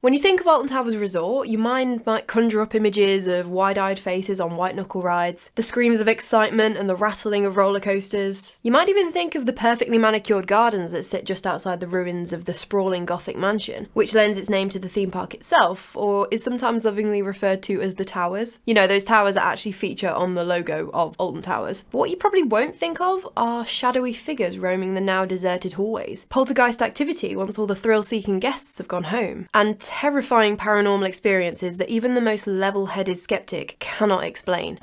When you think of Alton Towers Resort, your mind might conjure up images of wide-eyed faces on white-knuckle rides, the screams of excitement and the rattling of roller coasters. You might even think of the perfectly manicured gardens that sit just outside the ruins of the sprawling Gothic mansion, which lends its name to the theme park itself, or is sometimes lovingly referred to as the Towers. You know, those towers that actually feature on the logo of Alton Towers. But what you probably won't think of are shadowy figures roaming the now deserted hallways, poltergeist activity once all the thrill-seeking guests have gone home, and terrifying paranormal experiences that even the most level-headed skeptic cannot explain.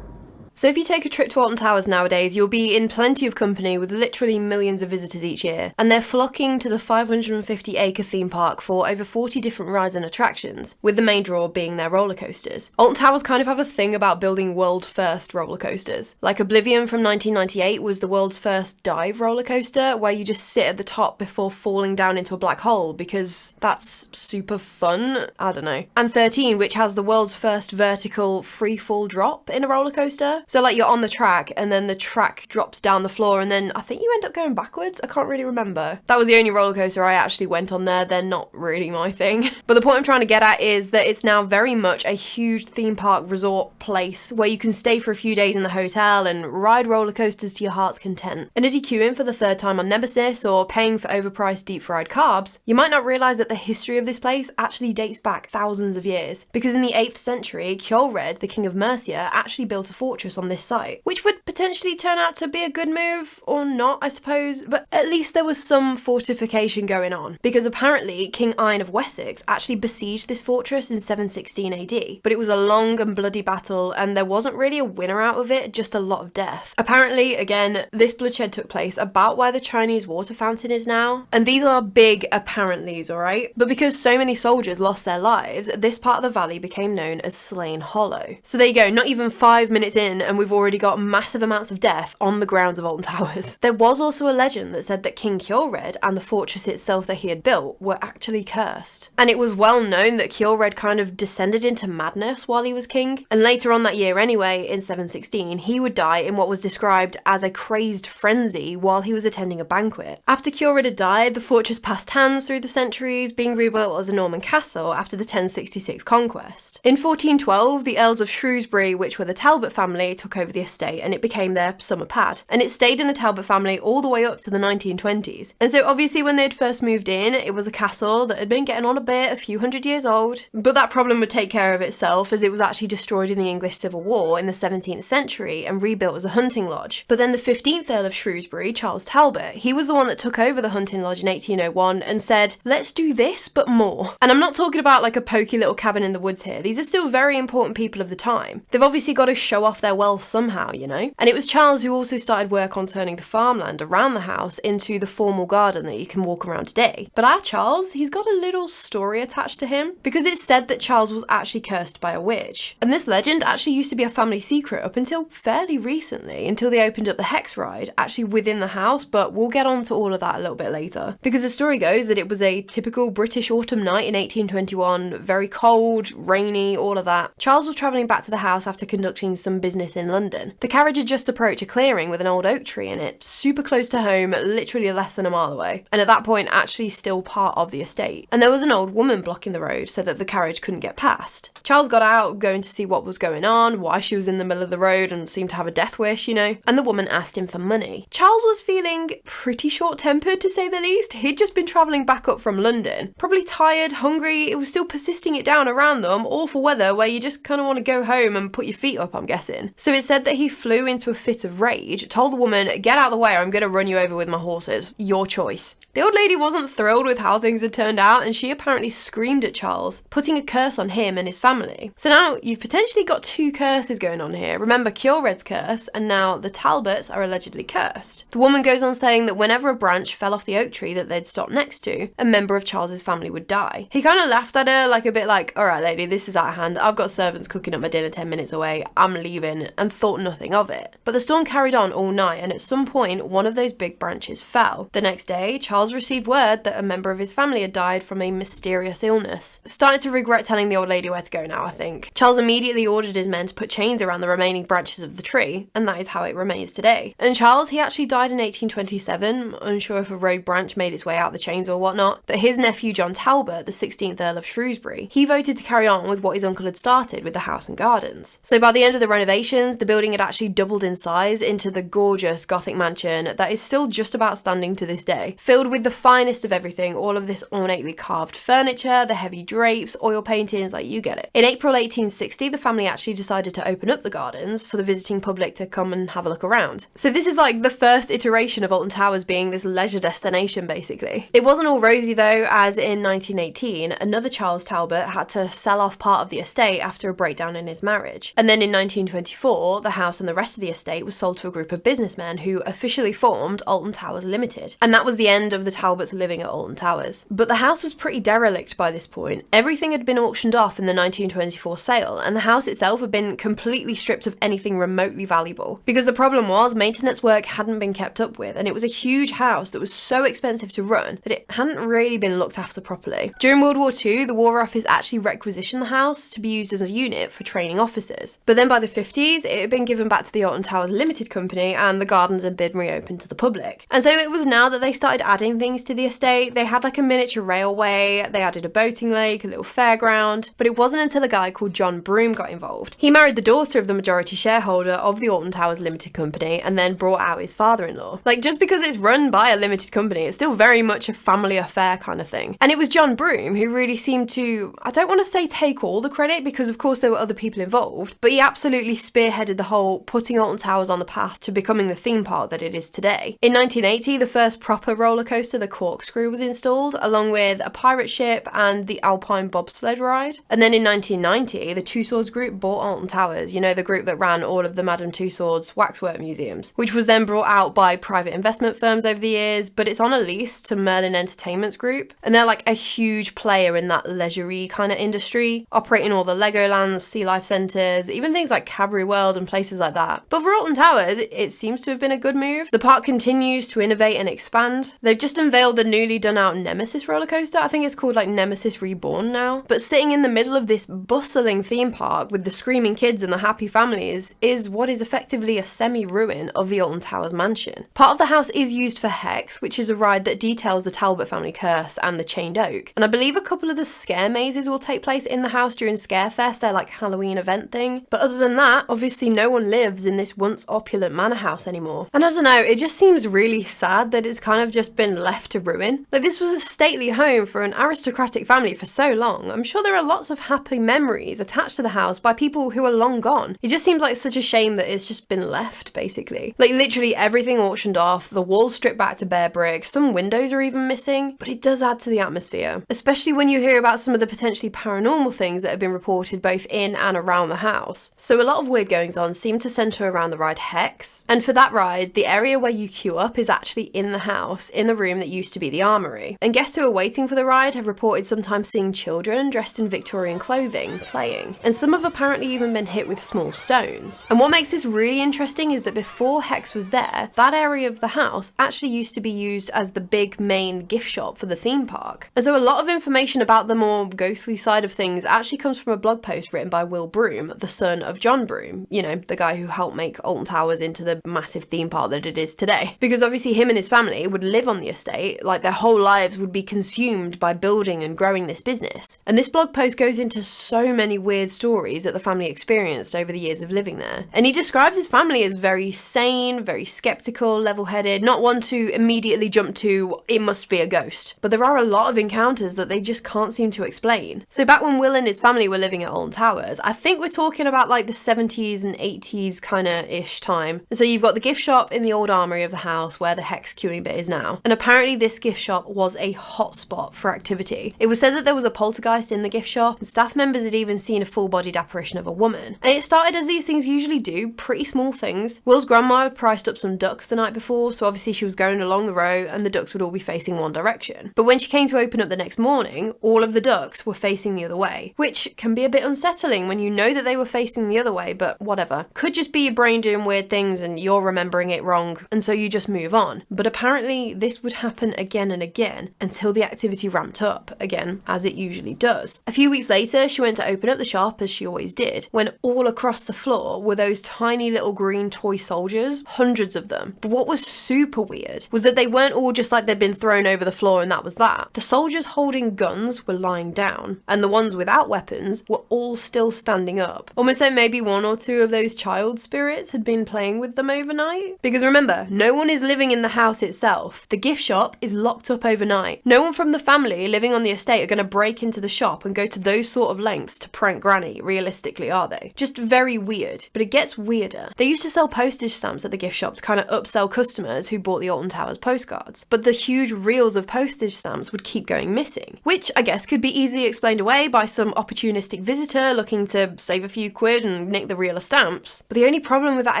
So if you take a trip to Alton Towers nowadays, you'll be in plenty of company with literally millions of visitors each year, and they're flocking to the 550-acre theme park for over 40 different rides and attractions, with the main draw being their roller coasters. Alton Towers kind of have a thing about building world-first roller coasters. Like Oblivion from 1998 was the world's first dive roller coaster, where you just sit at the top before falling down into a black hole, because that's super fun, I don't know. And 13, which has the world's first vertical free-fall drop in a roller coaster. So like you're on the track and then the track drops down the floor and then I think you end up going backwards. I can't really remember. That was the only roller coaster I actually went on there. They're not really my thing. But the point I'm trying to get at is that it's now very much a huge theme park resort place where you can stay for a few days in the hotel and ride roller coasters to your heart's content. And as you queue in for the third time on Nemesis or paying for overpriced deep fried carbs, you might not realise that the history of this place actually dates back thousands of years. Because in the 8th century, Ceolred, the king of Mercia, actually built a fortress on this site, which would potentially turn out to be a good move, or not, I suppose, but at least there was some fortification going on, because apparently King Iron of Wessex actually besieged this fortress in 716 AD, but it was a long and bloody battle, and there wasn't really a winner out of it, just a lot of death. Apparently, again, this bloodshed took place about where the Chinese water fountain is now, and these are big apparentlys, alright? But because so many soldiers lost their lives, this part of the valley became known as Slain Hollow. So there you go, not even 5 minutes in, and we've already got massive amounts of death on the grounds of Alton Towers. There was also a legend that said that King Ceolred and the fortress itself that he had built were actually cursed. And it was well known that Ceolred kind of descended into madness while he was king, and later on that year anyway, in 716, he would die in what was described as a crazed frenzy while he was attending a banquet. After Ceolred had died, the fortress passed hands through the centuries, being rebuilt as a Norman castle after the 1066 conquest. In 1412, the Earls of Shrewsbury, which were the Talbot family, took over the estate and it became their summer pad. And it stayed in the Talbot family all the way up to the 1920s. And so obviously when they'd first moved in, it was a castle that had been getting on a bit, a few hundred years old. But that problem would take care of itself as it was actually destroyed in the English Civil War in the 17th century and rebuilt as a hunting lodge. But then the 15th Earl of Shrewsbury, Charles Talbot, he was the one that took over the hunting lodge in 1801 and said, let's do this, but more. And I'm not talking about like a pokey little cabin in the woods here. These are still very important people of the time. They've obviously got to show off their wealth somehow, you know? And it was Charles who also started work on turning the farmland around the house into the formal garden that you can walk around today. But our Charles, he's got a little story attached to him, because it's said that Charles was actually cursed by a witch. And this legend actually used to be a family secret up until fairly recently, until they opened up the Hex ride, actually within the house, but we'll get on to all of that a little bit later. Because the story goes that it was a typical British autumn night in 1821, very cold, rainy, all of that. Charles was travelling back to the house after conducting some business in London. The carriage had just approached a clearing with an old oak tree in it, super close to home, literally less than a mile away, and at that point actually still part of the estate. And there was an old woman blocking the road so that the carriage couldn't get past. Charles got out, going to see what was going on, why she was in the middle of the road and seemed to have a death wish, you know, and the woman asked him for money. Charles was feeling pretty short-tempered, to say the least. He'd just been travelling back up from London, probably tired, hungry. It was still persisting it down around them, awful weather where you just kind of want to go home and put your feet up, I'm guessing. So it said that he flew into a fit of rage, told the woman, get out of the way or I'm going to run you over with my horses. Your choice. The old lady wasn't thrilled with how things had turned out, and she apparently screamed at Charles, putting a curse on him and his family. So now you've potentially got two curses going on here. Remember Ceolred's curse, and now the Talbots are allegedly cursed. The woman goes on saying that whenever a branch fell off the oak tree that they'd stopped next to, a member of Charles's family would die. He kind of laughed at her, like a bit like, alright lady, this is out of hand. I've got servants cooking up my dinner 10 minutes away. I'm leaving. and thought nothing of it. But the storm carried on all night, and at some point, one of those big branches fell. The next day, Charles received word that a member of his family had died from a mysterious illness. Starting to regret telling the old lady where to go now, I think. Charles immediately ordered his men to put chains around the remaining branches of the tree, and that is how it remains today. And Charles, he actually died in 1827, unsure if a rogue branch made its way out the chains or whatnot, but his nephew John Talbot, the 16th Earl of Shrewsbury, he voted to carry on with what his uncle had started with the house and gardens. So by the end of the renovations, the building had actually doubled in size into the gorgeous Gothic mansion that is still just about standing to this day, filled with the finest of everything, all of this ornately carved furniture, the heavy drapes, oil paintings, like you get it. In April 1860, the family actually decided to open up the gardens for the visiting public to come and have a look around. So this is like the first iteration of Alton Towers being this leisure destination, basically. It wasn't all rosy though, as in 1918, another Charles Talbot had to sell off part of the estate after a breakdown in his marriage. And then in 1924, the house and the rest of the estate was sold to a group of businessmen who officially formed Alton Towers Limited. And that was the end of the Talbots living at Alton Towers. But the house was pretty derelict by this point. Everything had been auctioned off in the 1924 sale, and the house itself had been completely stripped of anything remotely valuable. Because the problem was, maintenance work hadn't been kept up with, and it was a huge house that was so expensive to run that it hadn't really been looked after properly. During World War II, the War Office actually requisitioned the house to be used as a unit for training officers. But then by the 50s, it had been given back to the Alton Towers Limited Company, and the gardens had been reopened to the public. And so it was now that they started adding things to the estate. They had like a miniature railway, they added a boating lake, a little fairground, but it wasn't until a guy called John Broome got involved. He married the daughter of the majority shareholder of the Alton Towers Limited Company and then brought out his father-in-law. Like, just because it's run by a limited company, it's still very much a family affair kind of thing. And it was John Broome who really seemed to, I don't want to say take all the credit, because of course there were other people involved, but he absolutely spearheaded the whole putting Alton Towers on the path to becoming the theme park that it is today. In 1980, the first proper roller coaster, the Corkscrew, was installed, along with a pirate ship and the Alpine bobsled ride. And then in 1990, the Two Swords Group bought Alton Towers, you know, the group that ran all of the Madame Tussauds waxwork museums, which was then brought out by private investment firms over the years, but it's on a lease to Merlin Entertainments Group, and they're like a huge player in that leisure-y kind of industry, operating all the Legolands, Sea Life Centres, even things like Cadbury World and places like that. But for Alton Towers, it seems to have been a good move. The park continues to innovate and expand. They've just unveiled the newly done out Nemesis roller coaster. I think it's called like Nemesis Reborn now. But sitting in the middle of this bustling theme park with the screaming kids and the happy families is what is effectively a semi-ruin of the Alton Towers mansion. Part of the house is used for Hex, which is a ride that details the Talbot family curse and the chained oak. And I believe a couple of the scare mazes will take place in the house during Scarefest, their like Halloween event thing. But other than that, obviously no one lives in this once opulent manor house anymore. And I don't know, it just seems really sad that it's kind of just been left to ruin. Like, this was a stately home for an aristocratic family for so long. I'm sure there are lots of happy memories attached to the house by people who are long gone. It just seems like such a shame that it's just been left, basically. Like, literally everything auctioned off, the walls stripped back to bare brick, some windows are even missing, but it does add to the atmosphere, especially when you hear about some of the potentially paranormal things that have been reported both in and around the house. So a lot of weird goings on seem to centre around the ride Hex, and for that ride, the area where you queue up is actually in the house, in the room that used to be the armoury. And guests who are waiting for the ride have reported sometimes seeing children dressed in Victorian clothing playing, and some have apparently even been hit with small stones. And what makes this really interesting is that before Hex was there, that area of the house actually used to be used as the big main gift shop for the theme park. And so a lot of information about the more ghostly side of things actually comes from a blog post written by Will Broome, the son of John Broome, you know, the guy who helped make Alton Towers into the massive theme park that it is today. Because obviously him and his family would live on the estate, like their whole lives would be consumed by building and growing this business. And this blog post goes into so many weird stories that the family experienced over the years of living there. And he describes his family as very sane, very skeptical, level-headed, not one to immediately jump to, it must be a ghost. But there are a lot of encounters that they just can't seem to explain. So back when Will and his family were living at Alton Towers, I think we're talking about like the 70s and 80s kind of ish time. And so you've got the gift shop in the old armoury of the house where the Hex queuing bit is now. And apparently this gift shop was a hotspot for activity. It was said that there was a poltergeist in the gift shop, and staff members had even seen a full-bodied apparition of a woman. And it started as these things usually do, pretty small things. Will's grandma had priced up some ducks the night before, so obviously she was going along the row and the ducks would all be facing one direction. But when she came to open up the next morning, all of the ducks were facing the other way, which can be a bit unsettling when you know that they were facing the other way, but whatever. Could just be your brain doing weird things and you're remembering it wrong, and so you just move on. But apparently this would happen again and again until the activity ramped up again, as it usually does. A few weeks later, she went to open up the shop, as she always did, when all across the floor were those tiny little green toy soldiers, hundreds of them. But what was super weird was that they weren't all just like they'd been thrown over the floor and that was that. The soldiers holding guns were lying down, and the ones without weapons were all still standing up. Almost like maybe one or two of those child spirits had been playing with them overnight. Because remember, no one is living in the house itself. The gift shop is locked up overnight. No one from the family living on the estate are going to break into the shop and go to those sort of lengths to prank Granny, realistically, are they? Just very weird. But it gets weirder. They used to sell postage stamps at the gift shop to kind of upsell customers who bought the Alton Towers postcards. But the huge reels of postage stamps would keep going missing, which I guess could be easily explained away by some opportunistic visitor looking to save a few quid and nick the reel of stamps. But the only problem with that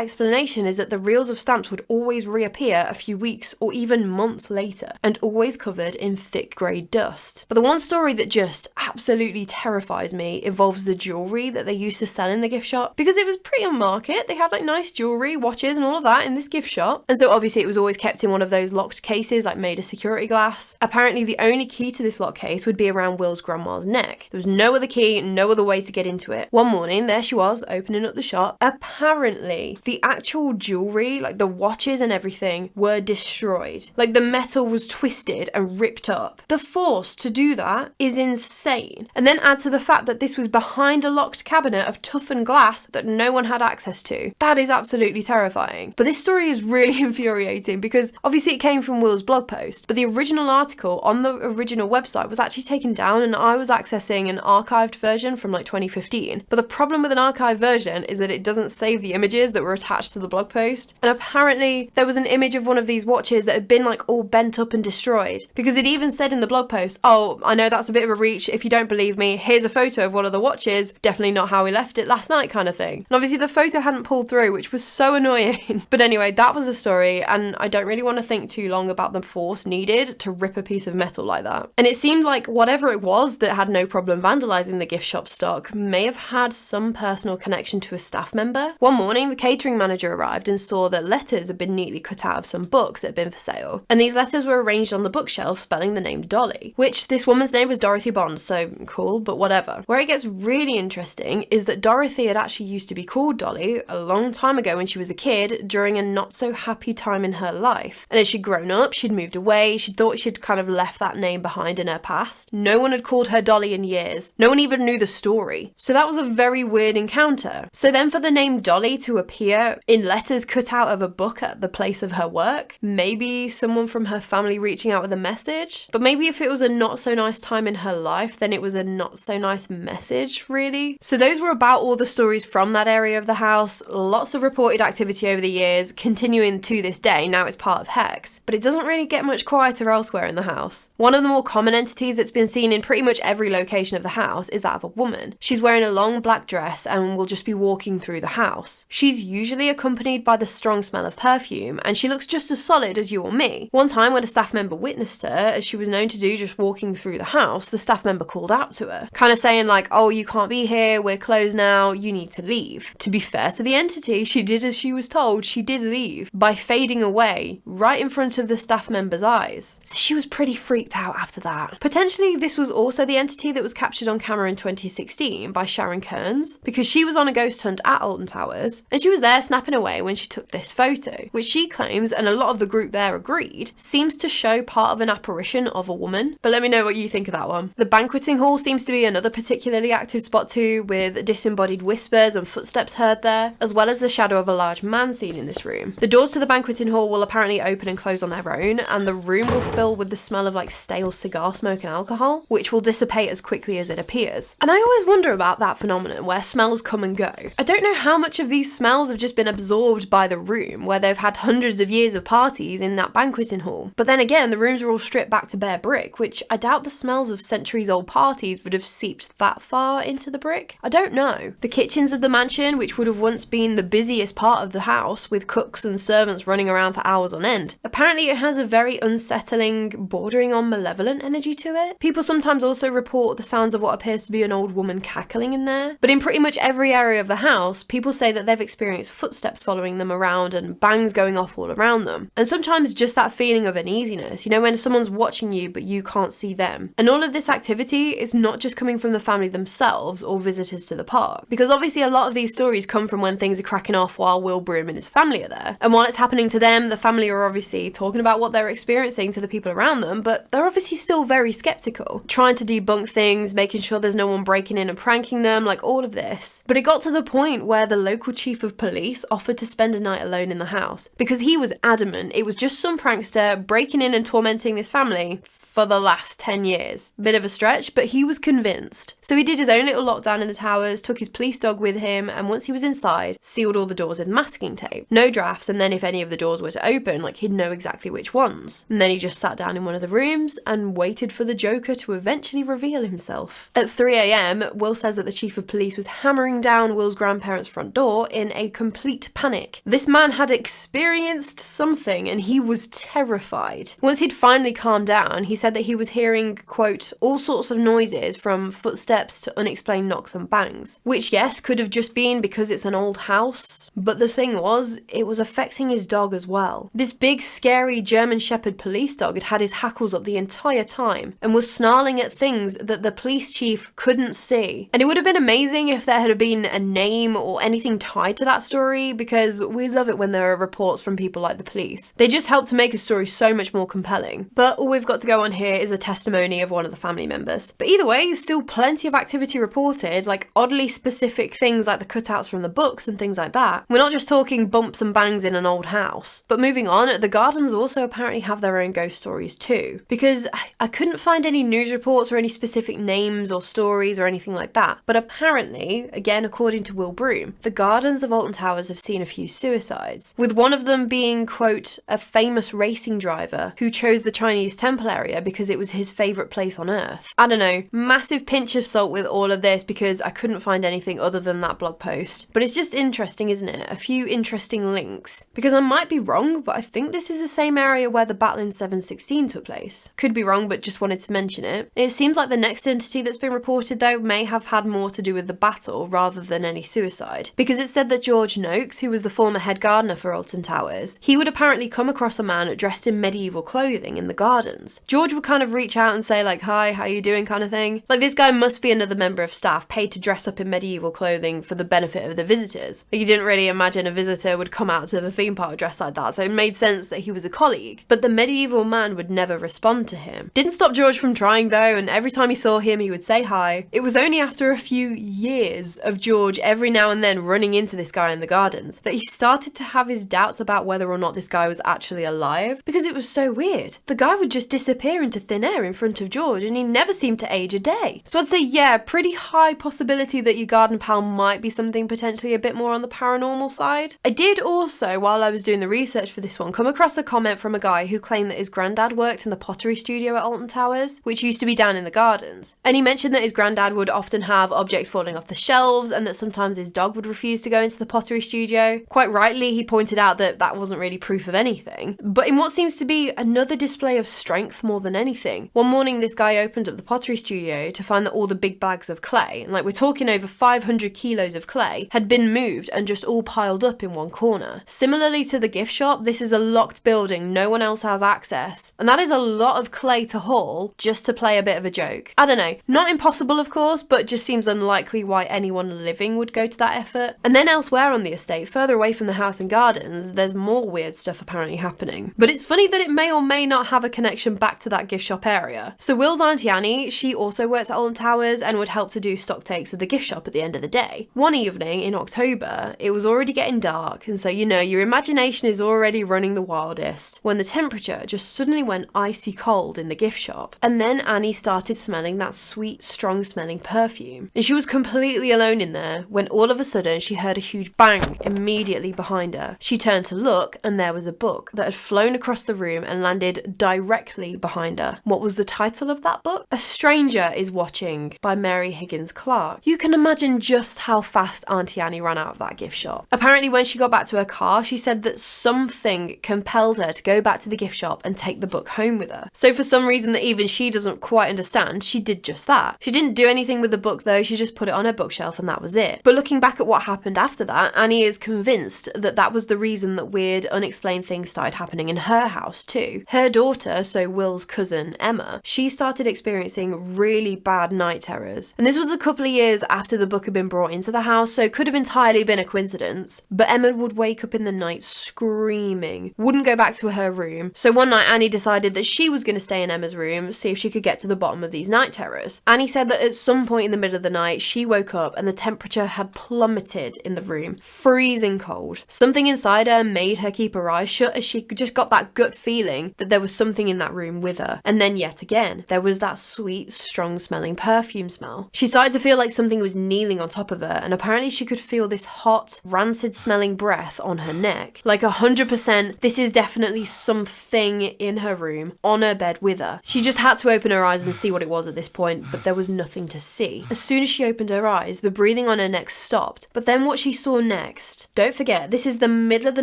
explanation is that the reels of stamps would always reappear a few weeks or even months later, and always covered in thick grey dust. But the one story that just absolutely terrifies me involves the jewellery that they used to sell in the gift shop, because it was pretty on market. They had like nice jewellery, watches and all of that in this gift shop, and so obviously it was always kept in one of those locked cases like made of security glass. Apparently the only key to this lock case would be around Will's grandma's neck. There was no other key, no other way to get into it. One morning there she was opening up the shop. Apparently the actual jewellery, like the watches and everything, were destroyed. Like the metal was twisted and ripped up. The force to do that is insane. And then add to the fact that this was behind a locked cabinet of toughened glass that no one had access to. That is absolutely terrifying. But this story is really infuriating because obviously it came from Will's blog post, but the original article on the original website was actually taken down, and I was accessing an archived version from like 2015. But the problem with an archived version is that it doesn't save the images that were attached to the blog post. And apparently there was an image of one of these watches that had been like all bent up and destroyed, because it even said in the blog post, oh, I know that's a bit of a reach, if you don't believe me, here's a photo of one of the watches, definitely not how we left it last night kind of thing. And obviously the photo hadn't pulled through, which was so annoying. But anyway, that was a story, and I don't really want to think too long about the force needed to rip a piece of metal like that. And it seemed like whatever it was that had no problem vandalising the gift shop stock may have had some personal connection to a staff member. One morning the catering manager arrived and saw that letters had been neatly cut out of some books that had been for sale, and these letters were arranged on the bookshelf spelling the name Dolly, which this woman's name was Dorothy Bond, so cool, but whatever. Where it gets really interesting is that Dorothy had actually used to be called Dolly a long time ago when she was a kid, during a not so happy time in her life. And as she'd grown up, she'd moved away, she thought she'd kind of left that name behind in her past. No one had called her Dolly in years. No one even knew the story. So that was a very weird encounter. So then for the name Dolly to appear in letters cut out of a book at the place of her work, maybe someone from her family reaching out with a message. But maybe if it was a not so nice time in her life, then it was a not so nice message, really. So those were about all the stories from that area of the house. Lots of reported activity over the years, continuing to this day. Now it's part of Hex, but it doesn't really get much quieter elsewhere in the house. One of the more common entities that's been seen in pretty much every location of the house is that of a woman. She's wearing a long black dress and will just be walking through the house. She's usually accompanied by the strong smell of perfume, and she looks just as solid as you or me. One time when a staff member witnessed her, as she was known to do just walking through the house, the staff member called out to her, kind of saying like, oh, you can't be here, we're closed now, you need to leave. To be fair to the entity, she did as she was told. She did leave by fading away right in front of the staff member's eyes. So she was pretty freaked out after that. Potentially this was also the entity that was captured on camera in 2016 by Sharon Kearns, because she was on a ghost hunt at Alton Towers and she was there snapping away when she took this photo, which she claims, and a lot of the group there agreed, seems to show part of an apparition of a woman. But let me know what you think of that one. The banqueting hall seems to be another particularly active spot too, with disembodied whispers and footsteps heard there, as well as the shadow of a large man seen in this room. The doors to the banqueting hall will apparently open and close on their own, and the room will fill with the smell of like stale cigar smoke and alcohol, which will dissipate as quickly as it appears. And I always wonder about that phenomenon where smells come and go. I don't know how much of these smells have just been absorbed by the room, where they've had hundreds of years of parties in that banqueting hall. But then again, the rooms are all stripped back to bare brick, which I doubt the smells of centuries old parties would have seeped that far into the brick. I don't know. The kitchens of the mansion, which would have once been the busiest part of the house, with cooks and servants running around for hours on end, apparently it has a very unsettling, bordering on malevolent energy to it. People sometimes also report the sounds of what appears to be an old woman cackling in there. But in pretty much every area of the house, people say that they've experienced footsteps following them around and bangs going off all around them. And sometimes just that feeling of uneasiness, you know, when someone's watching you but you can't see them. And all of this activity is not just coming from the family themselves or visitors to the park, because obviously a lot of these stories come from when things are cracking off while Will Broom and his family are there. And while it's happening to them, the family are obviously talking about what they're experiencing to the people around them, but they're obviously still very skeptical, trying to debunk things, making sure there's no one breaking in and pranking them, like all of this. But it got to the point where the local chief of police offered to spend a night alone in the house, because he was adamant it was just some prankster breaking in and tormenting this family for the last 10 years. Bit of a stretch, but he was convinced. So he did his own little lockdown in the towers, took his police dog with him, and once he was inside, sealed all the doors with masking tape. No drafts, and then if any of the doors were to open, like, he'd know exactly which ones. And then he just sat down in one of the rooms and waited for the Joker to eventually reveal himself. At 3 a.m, Will says that the chief of police was hammering down Will's grandparents' front door in a complete panic. This man had experienced something and he was terrified. Once he'd finally calmed down, he said that he was hearing, quote, all sorts of noises from footsteps to unexplained knocks and bangs. Which, yes, could have just been because it's an old house, but the thing was, it was affecting his dog as well. This big, scary German Shepherd police dog had had his hackles up the entire time and was snarling at things that the police chief couldn't see. And it would have been amazing if there had been a name or anything tied to that story, because we love it when there are reports from people like the police. They just help to make a story so much more compelling. But all we've got to go on here is a testimony of one of the family members. But either way, still plenty of activity reported, like oddly specific things like the cutouts from the books and things like that. We're not just talking bumps and bangs in an old house. But moving on, the gardens also apparently have their own ghost stories too, because I couldn't find any news reports or any specific names or stories or anything like that. But apparently, again according to Will Broom, the gardens of Alton Towers have seen a few suicides, with one of them being, quote, a famous racing driver who chose the Chinese temple area because it was his favourite place on earth. I don't know, massive pinch of salt with all of this because I couldn't find anything other than that blog post. But it's just interesting, isn't it? A few interesting links. Because I might be wrong, but I think this is the same area where the battle in 716 took place. Could be wrong, but just wanted to mention it. It seems like the next entity that's been reported though may have had more to do with the battle rather than any suicide. Because it said that George Noakes, who was the former head gardener for Alton Towers, he would apparently come across a man dressed in medieval clothing in the gardens. George would kind of reach out and say like, hi, how you doing kind of thing. Like, this guy must be another member of staff paid to dress up in medieval clothing for the benefit of the visitors. Like, you didn't really imagine a visitor would come out to the theme park dressed like that, so it made sense that he was a colleague. But the medieval man would never respond to him. Didn't stop George from trying though, and every time he saw him he would say hi. It was only after a few years of George every now and then running into this guy in the gardens that he started to have his doubts about whether or not this guy was actually alive, because it was so weird. The guy would just disappear into thin air in front of George and he never seemed to age a day. So I'd say, yeah, pretty high possibility that your garden pal might be something potentially a bit more on the paranormal side. I did also, while I was doing the research for this one, come across a comment from a guy who claimed that his granddad worked in the pottery studio at Alton Towers, which used to be down in the gardens. And he mentioned that his granddad would often have objects falling off the shelves and that sometimes his dog would refuse to go into the pottery studio. Quite rightly, he pointed out that that wasn't really proof of anything. But in what seems to be another display of strength more than anything, one morning this guy opened up the pottery studio to find that all the big bags of clay, and like we're talking over 500 kilos of clay, had been moved and just all piled up in one corner. Similarly to the gift shop, this is a locked building, no one else has access, and that is a lot of clay to haul just to play a bit of a joke. I don't know, not impossible of course, but just seems unlikely why anyone living would go to that effort. And then elsewhere on the estate, further away from the house and gardens, there's more weird stuff apparently happening. But it's funny that it may or may not have a connection back to that gift shop area. So Will's Auntie Annie, she also works at Alton Towers and would help to do stock takes of the gift shop at the end of the day. One evening in October, it was already getting dark, and so you know, your imagination is already running the wildest, when the temperature just suddenly went icy cold in the gift shop. And then Annie started smelling that sweet, strong smelling perfume. And she was completely alone in there when all of a sudden she heard a huge bang immediately behind her. She turned to look and there was a book that had flown across the room and landed directly behind her. What was the title of that book? A Stranger is Watching by Mary Higgins Clark. You can imagine just how fast Auntie Annie ran out of that gift shop. Apparently when she got back to her car, she said that something compelled her to go back to the gift shop and take the book home with her. So for some reason that even she doesn't quite understand, she did just that. She didn't do anything with the book though, she just put it on her bookshelf and that was it. But looking back at what happened after that, Annie is convinced that that was the reason that weird, unexplained things started happening in her house too. Her daughter, so Will's cousin Emma, she started experiencing really bad night terrors. And this was a couple of years after the book had been brought into the house, so it could have entirely been a coincidence. But Emma would wake up in the night screaming, wouldn't go back to her room. So one night Annie decided that she was going to stay in Emma's room, see if she could get to the bottom of these night terrors. Annie said that at some point in the middle of the night, she woke up and the temperature had plummeted in the room, freezing cold. Something inside her made her keep her eyes shut as she just got that gut feeling that there was something in that room with her. And then yet again, there was that sweet, strong smelling perfume smell. She started to feel like something was kneeling on top of her, and apparently she could feel this hot, rancid smelling breath on her neck. Like 100%, this is definitely something in her room, on her bed with her. She just had to open her eyes and see what it was at this point, but there was nothing to see. As soon as she opened her eyes, the breathing on her neck stopped. But then what she saw next, don't forget, this is the middle of the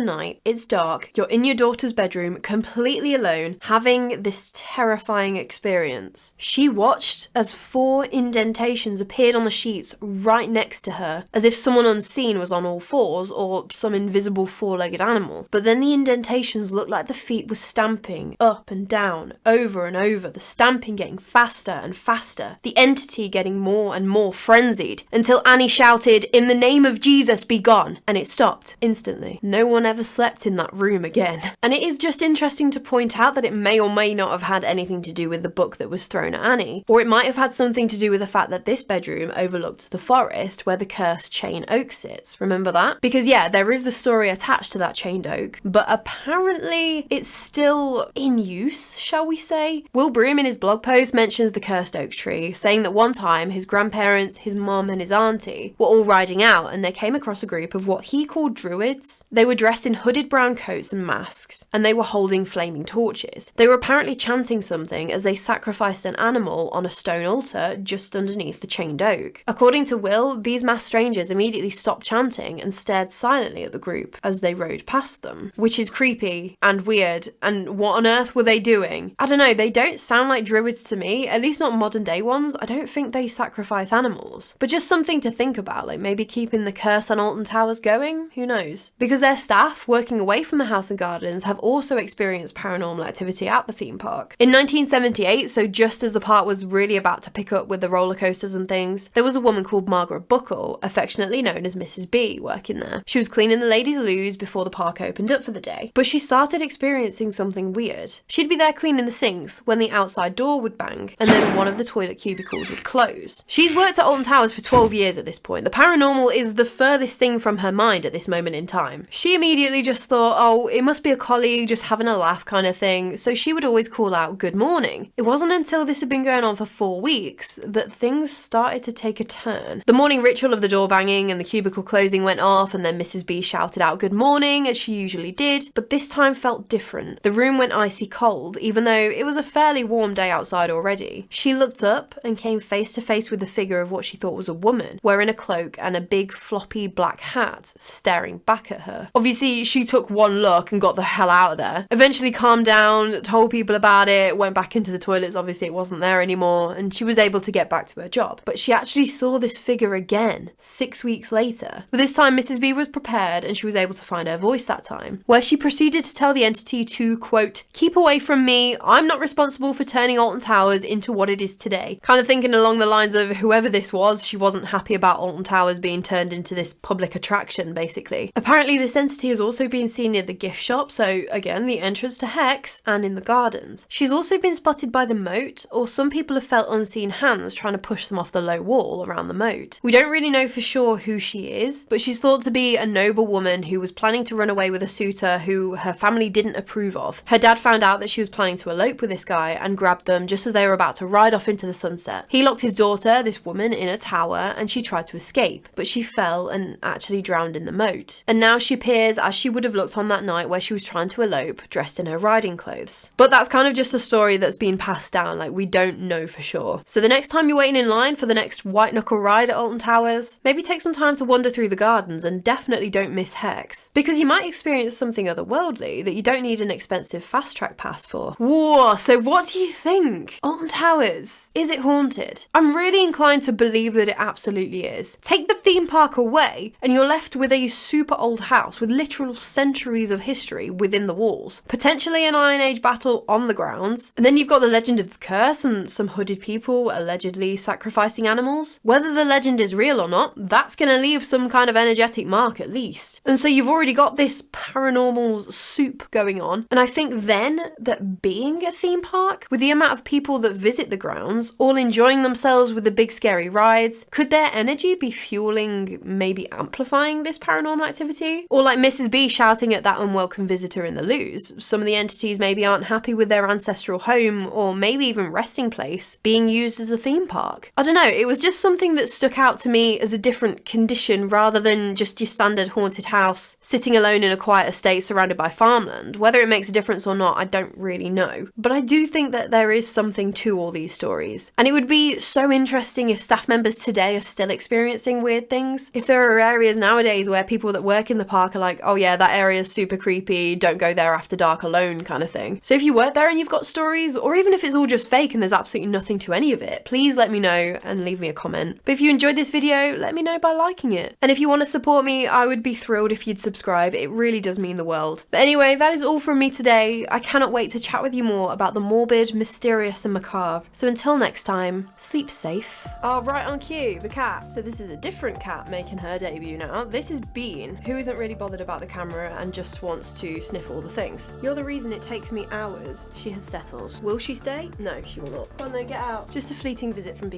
night, it's dark, you're in your daughter's bedroom, completely alone, having this terrifying experience. She watched as 4 indentations appeared on the sheets right next to her, as if someone unseen was on all fours or some invisible 4-legged animal. But then the indentations looked like the feet were stamping up and down, over and over, the stamping getting faster and faster, the entity getting more and more frenzied, until Annie shouted, "In the name of Jesus, be gone!" And it stopped instantly. No one ever slept in that room again. And it is just interesting to point out that it may or may not have had anything to do with the book that was thrown at Annie, or it might have had something to do with the fact that this bedroom overlooked the forest where the cursed chain oak sits. Remember that? Because yeah, there is the story attached to that chained oak, but apparently it's still in use, shall we say? Will Broom in his blog post mentions the cursed oak tree, saying that one time his grandparents, his mum and his auntie were all riding out and they came across a group of what he called druids. They were dressed in hooded brown coats and masks, and they were holding flaming torches. They were apparently chanting something as they sacrificed an animal on a stone altar just underneath the chained oak. According to Will, these masked strangers immediately stopped chanting and stared silently at the group as they rode past them, which is creepy and weird. And what on earth were they doing? I don't know, they don't sound like druids to me, at least not modern day ones. I don't think they sacrifice animals, but just something to think about, like maybe keeping the curse on Alton Towers going, who knows? Because their staff working away from the house and gardens have also experienced paranormal activity at the theme park. In 1978, so just as the park was really about to pick up with the roller coasters and things, there was a woman called Margaret Buckle, affectionately known as Mrs. B, working there. She was cleaning the ladies' loos before the park opened up for the day, but she started experiencing something weird. She'd be there cleaning the sinks when the outside door would bang, and then one of the toilet cubicles would close. She's worked at Alton Towers for 12 years at this point. The paranormal is the furthest thing from her mind at this moment in time. She immediately just thought, oh, it must be a colleague just having a laugh kind of thing, so she would always call out good morning. It wasn't until this had been going on for 4 weeks that things started to take a turn. The morning ritual of the door banging and the cubicle closing went off, and then Mrs. B shouted out good morning as she usually did, but this time felt different. The room went icy cold, even though it was a fairly warm day outside already. She looked up and came face to face with the figure of what she thought was a woman, wearing a cloak and a big floppy black hat, staring back at her. Obviously, she took one look and got the hell out of there. Eventually calmed down, told people about it, went back into the toilets, obviously it wasn't there anymore, and she was able to get back to her job. But she actually saw this figure again 6 weeks later. But this time Mrs. B was prepared and she was able to find her voice that time, where she proceeded to tell the entity to, quote, "Keep away from me, I'm not responsible for turning Alton Towers into what it is today." Kind of thinking along the lines of whoever this was, she wasn't happy about Alton Towers being turned into this public attraction, basically. Apparently this entity has also been seen near the gift shop, so again, the entrance to Hex, and in the gardens. She's also been spotted by the moat, or some people have felt unseen hands trying to push them off the low wall around the moat. We don't really know for sure who she is, but she's thought to be a noble woman who was planning to run away with a suitor who her family didn't approve of. Her dad found out that she was planning to elope with this guy and grabbed them just as they were about to ride off into the sunset. He locked his daughter, this woman, in a tower, and she tried to escape, but she fell and actually drowned in the moat. And now she appears as she would have looked on that night where she was trying to elope, dressed in her riding clothes. But that's kind of just a story that's been passed down, like we don't know for sure. So the next time you're waiting in line for the next white knuckle ride at Alton Towers, maybe take some time to wander through the gardens and definitely don't miss Hex, because you might experience something otherworldly that you don't need an expensive fast track pass for. Whoa, so what do you think? Alton Towers, is it haunted? I'm really inclined to believe that it absolutely is. Take Take the theme park away and you're left with a super old house with literal centuries of history within the walls. Potentially an Iron Age battle on the grounds. And then you've got the legend of the curse and some hooded people allegedly sacrificing animals. Whether the legend is real or not, that's going to leave some kind of energetic mark at least. And so you've already got this paranormal soup going on. And I think then that being a theme park, with the amount of people that visit the grounds, all enjoying themselves with the big scary rides, could their energy be fueling, maybe amplifying this paranormal activity? Or like Mrs. B shouting at that unwelcome visitor in the loos, some of the entities maybe aren't happy with their ancestral home, or maybe even resting place, being used as a theme park. I don't know, it was just something that stuck out to me as a different condition rather than just your standard haunted house, sitting alone in a quiet estate surrounded by farmland. Whether it makes a difference or not, I don't really know. But I do think that there is something to all these stories. And it would be so interesting if staff members today are still experiencing weird things. If there are areas nowadays where people that work in the park are like, oh yeah, that area is super creepy, don't go there after dark alone kind of thing. So if you work there and you've got stories, or even if it's all just fake and there's absolutely nothing to any of it, please let me know and leave me a comment. But if you enjoyed this video, let me know by liking it. And if you want to support me, I would be thrilled if you'd subscribe. It really does mean the world. But anyway, that is all from me today. I cannot wait to chat with you more about the morbid, mysterious and macabre. So until next time, sleep safe. Oh, right on cue, the cat. So this is a different cat making her debut now. This is Bean, who isn't really bothered about the camera and just wants to sniff all the things. You're the reason it takes me hours. She has settled. Will she stay? No, she will not. Come on then, get out. Just a fleeting visit from Bean.